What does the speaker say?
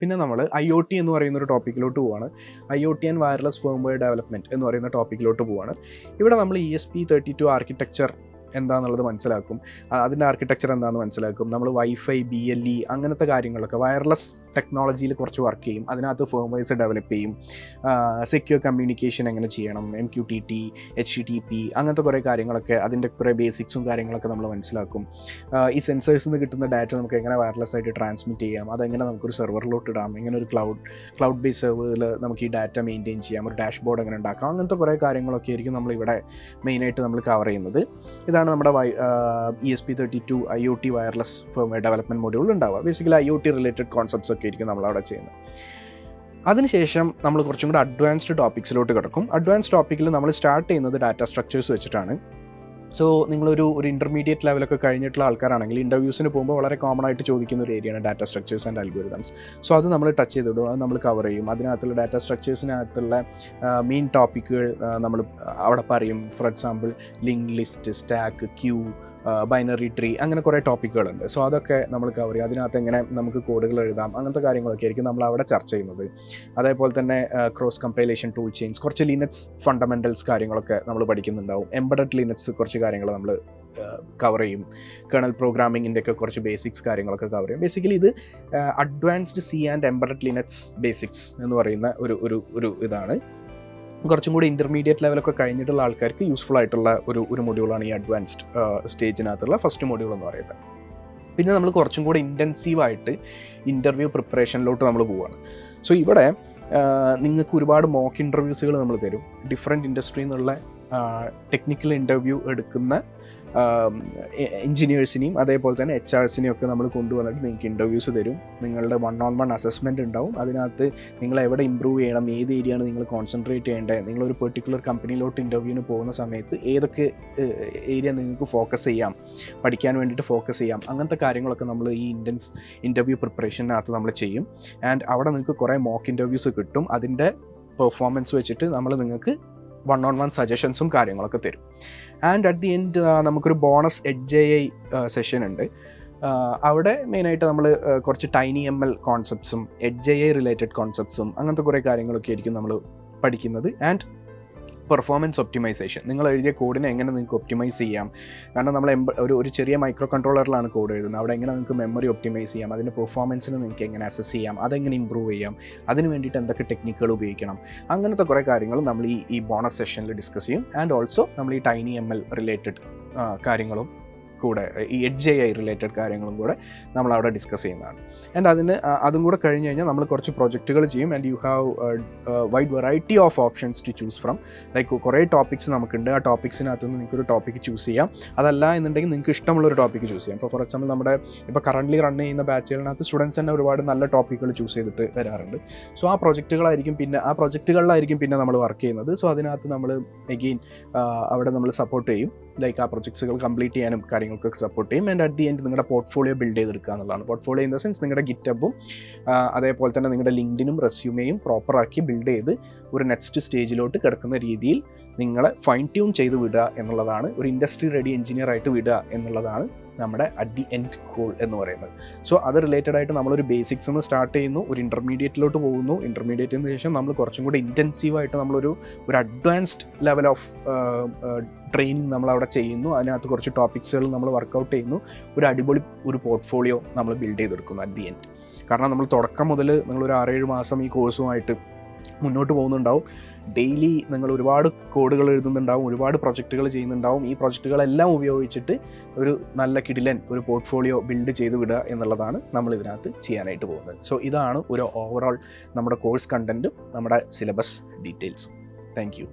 പിന്നെ നമ്മൾ IoT എന്ന് പറയുന്ന ഒരു ടോപ്പിക്കിലോട്ട് പോവാണ്. IoT and wireless firmware development എന്ന് പറയുന്ന ടോപ്പിക്കിലോട്ട് പോവാണ്. ഇവിടെ നമ്മൾ ESP32 ആർക്കിടെക്ചർ എന്താണെന്നുള്ളത് മനസ്സിലാക്കും. അതിൻ്റെ ആർക്കിടെക്ചർ എന്താണെന്ന് മനസ്സിലാക്കും. നമ്മൾ വൈഫൈ, BLE അങ്ങനത്തെ കാര്യങ്ങളൊക്കെ വയർലെസ് ടെക്നോളജിയിൽ കുറച്ച് വർക്ക് ചെയ്യും. അതിനകത്ത് ഫേംവെയർസ് ഡെവലപ്പ് ചെയ്യും. സെക്യൂർ കമ്മ്യൂണിക്കേഷൻ എങ്ങനെ ചെയ്യണം, MQTT, HTTP അങ്ങനത്തെ കുറേ കാര്യങ്ങളൊക്കെ, അതിൻ്റെ കുറേ ബേസിക്സും കാര്യങ്ങളൊക്കെ നമ്മൾ മനസ്സിലാക്കും. ഈ സെൻസേഴ്സിൽ നിന്ന് കിട്ടുന്ന ഡാറ്റ നമുക്ക് എങ്ങനെ വയർലെസ് ആയിട്ട് ട്രാൻസ്മിറ്റ് ചെയ്യാം, അതെങ്ങനെ നമുക്കൊരു സെർവറിലോട്ട് ഇടാം, എങ്ങനെ ഒരു ക്ലൗഡ് ബേസ് സെർവറിൽ നമുക്ക് ഈ ഡാറ്റ മെയിൻറ്റെയിൻ ചെയ്യാം, ഒരു ഡാഷ്ബോർഡ് എങ്ങനെ ഉണ്ടാക്കാം, അങ്ങനത്തെ കുറേ കാര്യങ്ങളൊക്കെ ആയിരിക്കും നമ്മളിവിടെ മെയിനായിട്ട് നമ്മൾ കവർ ചെയ്യുന്നത്. ഇതാണ് നമ്മുടെ ESP32 IoT wireless firmware development module ഉണ്ടാവുക. ബേസിക്കലി IoT റിലേറ്റഡ് കോൺസെപ്റ്റ്സ് ഒക്കെ ആയിരിക്കും നമ്മളവിടെ ചെയ്യുന്നത്. അതിനുശേഷം നമ്മൾ കുറച്ചും കൂടി അഡ്വാൻസ്ഡ് ടോപ്പിക്സിലോട്ട് കിടക്കും. അഡ്വാൻസ് ടോപ്പിക്കിൽ നമ്മൾ സ്റ്റാർട്ട് ചെയ്യുന്നത് ഡാറ്റ സ്ട്രക്ചേഴ്സ് വെച്ചിട്ടാണ്. സോ നിങ്ങളൊരു ഇൻ്റർമീഡിയറ്റ് ലെവലൊക്കെ കഴിഞ്ഞിട്ടുള്ള ആൾക്കാരാണെങ്കിൽ ഇൻ്റർവ്യൂസിന് പോകുമ്പോൾ വളരെ കോമൺ ആയിട്ട് ചോദിക്കുന്ന ഒരു ഏരിയയാണ് data structures and algorithms. So അത് നമ്മൾ ടച്ച് ചെയ്തിടും, അത് നമ്മൾ കവർ ചെയ്യും. അതിനകത്തുള്ള ഡാറ്റ സ്ട്രക്ചേഴ്സിനകത്തുള്ള മെയിൻ ടോപ്പിക്കുകൾ നമ്മൾ അവിടെ പറയും. For example link list, stack, queue, binary tree, അങ്ങനെ കുറേ ടോപ്പിക്കുകളുണ്ട്. സോ അതൊക്കെ നമ്മൾ കവർ ചെയ്യും. അതിനകത്ത് എങ്ങനെ നമുക്ക് കോഡുകൾ എഴുതാം, അങ്ങനത്തെ കാര്യങ്ങളൊക്കെ ആയിരിക്കും നമ്മൾ അവിടെ ചർച്ച ചെയ്യുന്നത്. അതേപോലെ തന്നെ ക്രോസ് കമ്പൈലേഷൻ, ടൂൾ ചെയിൻസ്, കുറച്ച് ലിനക്സ് ഫണ്ടമെൻ്റൽസ് കാര്യങ്ങളൊക്കെ നമ്മൾ പഠിക്കുന്നുണ്ടാവും. എംബഡഡ് ലിനക്സ് കുറച്ച് കാര്യങ്ങൾ നമ്മൾ കവർ ചെയ്യും. കേണൽ പ്രോഗ്രാമിങ്ങിൻ്റെ ഒക്കെ കുറച്ച് ബേസിക്സ് കാര്യങ്ങളൊക്കെ കവർ ചെയ്യും. ബേസിക്കലി ഇത് advanced C and embedded Linux basics എന്ന് പറയുന്ന ഒരു ഇതാണ്. കുറച്ചും കൂടി ഇൻ്റർമീഡിയറ്റ് ലെവലൊക്കെ കഴിഞ്ഞിട്ടുള്ള ആൾക്കാർക്ക് യൂസ്ഫുൾ ആയിട്ടുള്ള ഒരു മൊഡ്യൂളാണ് ഈ അഡ്വാൻസ്ഡ് സ്റ്റേജിനകത്തുള്ള ഫസ്റ്റ് മൊഡ്യൂൾ എന്ന് പറയുന്നത്. പിന്നെ നമ്മൾ കുറച്ചും കൂടി ഇൻറ്റൻസീവായിട്ട് ഇൻ്റർവ്യൂ പ്രിപ്പറേഷനിലോട്ട് നമ്മൾ പോവുകയാണ്. സോ ഇവിടെ നിങ്ങൾക്ക് ഒരുപാട് മോക്ക് ഇൻ്റർവ്യൂസുകൾ നമ്മൾ തരും. ഡിഫറെൻറ്റ് ഇൻഡസ്ട്രിയിൽ നിന്നുള്ള ടെക്നിക്കൽ ഇൻ്റർവ്യൂ എടുക്കുന്ന എൻജിനീയേഴ്സിനെയും അതേപോലെ തന്നെ HRസിനെയും ഒക്കെ നമ്മൾ കൊണ്ടുവന്നിട്ട് നിങ്ങൾക്ക് ഇൻ്റർവ്യൂസ് തരും. നിങ്ങളുടെ 1-on-1 അസസ്മെൻറ്റ് ഉണ്ടാവും. അതിനകത്ത് നിങ്ങൾ എവിടെ ഇമ്പ്രൂവ് ചെയ്യണം, ഏത് ഏരിയയാണ് നിങ്ങൾ കോൺസെൻട്രേറ്റ് ചെയ്യേണ്ടത്, നിങ്ങളൊരു പെർട്ടിക്കുലർ കമ്പനിയിലോട്ട് ഇൻ്റർവ്യൂവിന് പോകുന്ന സമയത്ത് ഏതൊക്കെ ഏരിയ നിങ്ങൾക്ക് ഫോക്കസ് ചെയ്യാം, പഠിക്കാൻ വേണ്ടിയിട്ട് ഫോക്കസ് ചെയ്യാം, അങ്ങനത്തെ കാര്യങ്ങളൊക്കെ നമ്മൾ ഈ ഇൻ്റർവ്യൂ പ്രിപ്പറേഷനകത്ത് നമ്മൾ ചെയ്യും. ആൻഡ് അവിടെ നിങ്ങൾക്ക് കുറേ മോക്ക് ഇൻ്റർവ്യൂസ് കിട്ടും. അതിൻ്റെ പെർഫോമൻസ് വെച്ചിട്ട് നമ്മൾ നിങ്ങൾക്ക് 1-on-1 സജഷൻസും കാര്യങ്ങളൊക്കെ തരും. ആൻഡ് അറ്റ് ദി എൻഡ് നമുക്കൊരു ബോണസ് AI സെഷൻ ഉണ്ട്. അവിടെ മെയിനായിട്ട് നമ്മൾ കുറച്ച് TinyML കോൺസെപ്റ്റ്സും AI റിലേറ്റഡ് കോൺസെപ്റ്റ്സും അങ്ങനത്തെ കുറേ കാര്യങ്ങളൊക്കെ ആയിരിക്കും നമ്മൾ പഠിക്കുന്നത്. ആൻഡ് പെർഫോമൻസ് ഒപ്റ്റിമൈസേഷൻ, നിങ്ങൾ എഴുതിയ കോഡിനെ എങ്ങനെ നിങ്ങൾക്ക് ഒപ്റ്റിമൈസ് ചെയ്യാം. കാരണം നമ്മൾ ഒരു ചെറിയ മൈക്രോ കൺട്രോളറിലാണ് കോഡ് എഴുതുന്നത്. അവിടെ എങ്ങനെ നിങ്ങൾക്ക് മെമ്മറി ഒപ്റ്റിമൈസ് ചെയ്യാം, അതിൻ്റെ പെർഫോമൻസിന് നിങ്ങൾക്ക് എങ്ങനെ അസസ് ചെയ്യാം, അതെങ്ങനെ ഇമ്പ്രൂവ് ചെയ്യാം, അതിന് വേണ്ടിയിട്ട് എന്തൊക്കെ ടെക്നിക്കുകൾ ഉപയോഗിക്കണം, അങ്ങനത്തെ കുറേ കാര്യങ്ങൾ നമ്മൾ ഈ ബോണസ് സെഷനിൽ ഡിസ്കസ് ചെയ്യും. ആൻഡ് ഓൾസോ നമ്മൾ ഈ TinyML റിലേറ്റഡ് കാര്യങ്ങളും കൂടെ, ഈ AI റിലേറ്റഡ് കാര്യങ്ങളും കൂടെ നമ്മൾ അവിടെ ഡിസ്കസ് ചെയ്യുന്നതാണ്. ആൻഡ് അതും കൂടെ കഴിഞ്ഞ് കഴിഞ്ഞാൽ നമ്മൾ കുറച്ച് പ്രൊജക്റ്റുകൾ ചെയ്യും. And you have wide variety of options to choose from. Like കുറേ ടോപ്പിക്സ് നമുക്കുണ്ട്. ആ ടോപ്പിക്സിനകത്ത് നിന്ന് നിങ്ങൾക്കൊരു ടോപ്പിക്ക് ചൂസ് ചെയ്യാം. അതല്ല എന്നുണ്ടെങ്കിൽ നിങ്ങൾക്ക് ഇഷ്ടമുള്ളൊരു ടോപ്പിക്ക് ചൂസ് ചെയ്യാം. ഇപ്പോൾ ഫോർ എക്സാമ്പിൾ നമ്മുടെ ഇപ്പോൾ കറൻ്റ്ലി റൺ ചെയ്യുന്ന ബാച്ചുകളിനകത്ത് സ്റ്റുഡൻസ് തന്നെ ഒരുപാട് നല്ല ടോപ്പിക്കുകൾ ചൂസ് ചെയ്തിട്ട് വരാറുണ്ട്. സോ ആ പ്രൊജക്റ്റുകളിലായിരിക്കും പിന്നെ നമ്മൾ വർക്ക് ചെയ്യുന്നത്. സോ അതിനകത്ത് നമ്മൾ എഗെയിൻ അവിടെ നമ്മൾ സപ്പോർട്ട് ചെയ്യും. ലൈക്ക് ആ പ്രൊജക്ട്സുകൾ കംപ്ലീറ്റ് ചെയ്യാനും കാര്യങ്ങൾക്കൊക്കെ സപ്പോർട്ട് ചെയ്യും. ആൻഡ് അറ്റ് ദി എൻഡ് നിങ്ങളുടെ പോർട്ട്ഫോളിയോ ബിൽഡ് ചെയ്തെടുക്കുക എന്നുള്ളതാണ്. പോർട്ട്ഫോളിയോ ഇൻ ദ സെൻസ് നിങ്ങളുടെ ഗിറ്റബും അതേപോലെ തന്നെ നിങ്ങളുടെ ലിങ്ക്ഡിനും റെസ്യൂമെയും പ്രോപ്പറാക്കി ബിൽഡ് ചെയ്ത് ഒരു നെക്സ്റ്റ് സ്റ്റേജിലോട്ട് കിടക്കുന്ന രീതിയിൽ നിങ്ങളെ ഫൈൻ ട്യൂൺ ചെയ്ത് വിടുക എന്നുള്ളതാണ്. ഒരു ഇൻഡസ്ട്രി റെഡി എഞ്ചിനീയർ ആയിട്ട് വിടുക എന്നുള്ളതാണ് നമ്മുടെ അറ്റ് ദി എൻഡ് ഗോൾ എന്ന് പറയുന്നത്. സോ അത് റിലേറ്റഡ് ആയിട്ട് നമ്മളൊരു ബേസിക്സ് നിന്ന് സ്റ്റാർട്ട് ചെയ്യുന്നു, ഒരു ഇൻ്റർമീഡിയറ്റിലോട്ട് പോകുന്നു. ഇൻ്റർമീഡിയറ്റിന് ശേഷം നമ്മൾ കുറച്ചും കൂടി ഇൻറ്റൻസീവായിട്ട് നമ്മളൊരു അഡ്വാൻസ്ഡ് ലെവൽ ഓഫ് ട്രെയിനിങ് നമ്മളവിടെ ചെയ്യുന്നു. അതിനകത്ത് കുറച്ച് ടോപ്പിക്സുകൾ നമ്മൾ വർക്കൗട്ട് ചെയ്യുന്നു. ഒരു അടിപൊളി പോർട്ട്ഫോളിയോ നമ്മൾ ബിൽഡ് ചെയ്തെടുക്കുന്നു അറ്റ് ദി എൻഡ്. കാരണം നമ്മൾ തുടക്കം മുതൽ നിങ്ങളൊരു 6-7 മാസം ഈ കോഴ്സുമായിട്ട് മുന്നോട്ട് പോകുന്നുണ്ടാവും. ഡെയിലി നിങ്ങൾ ഒരുപാട് കോഡുകൾ എഴുതുന്നുണ്ടാവും, ഒരുപാട് പ്രൊജക്റ്റുകൾ ചെയ്യുന്നുണ്ടാവും. ഈ പ്രൊജക്റ്റുകളെല്ലാം ഉപയോഗിച്ചിട്ട് ഒരു നല്ല കിടിലൻ ഒരു പോർട്ട്ഫോളിയോ ബിൽഡ് ചെയ്ത് വിടുക എന്നുള്ളതാണ് നമ്മൾ ഇതിനകത്ത് ചെയ്യാനായിട്ട് പോകുന്നത്. സോ ഇതാണ് ഒരു ഓവറോൾ നമ്മുടെ കോഴ്സ് കണ്ടൻറ്റും നമ്മുടെ സിലബസ് ഡീറ്റെയിൽസും. Thank you.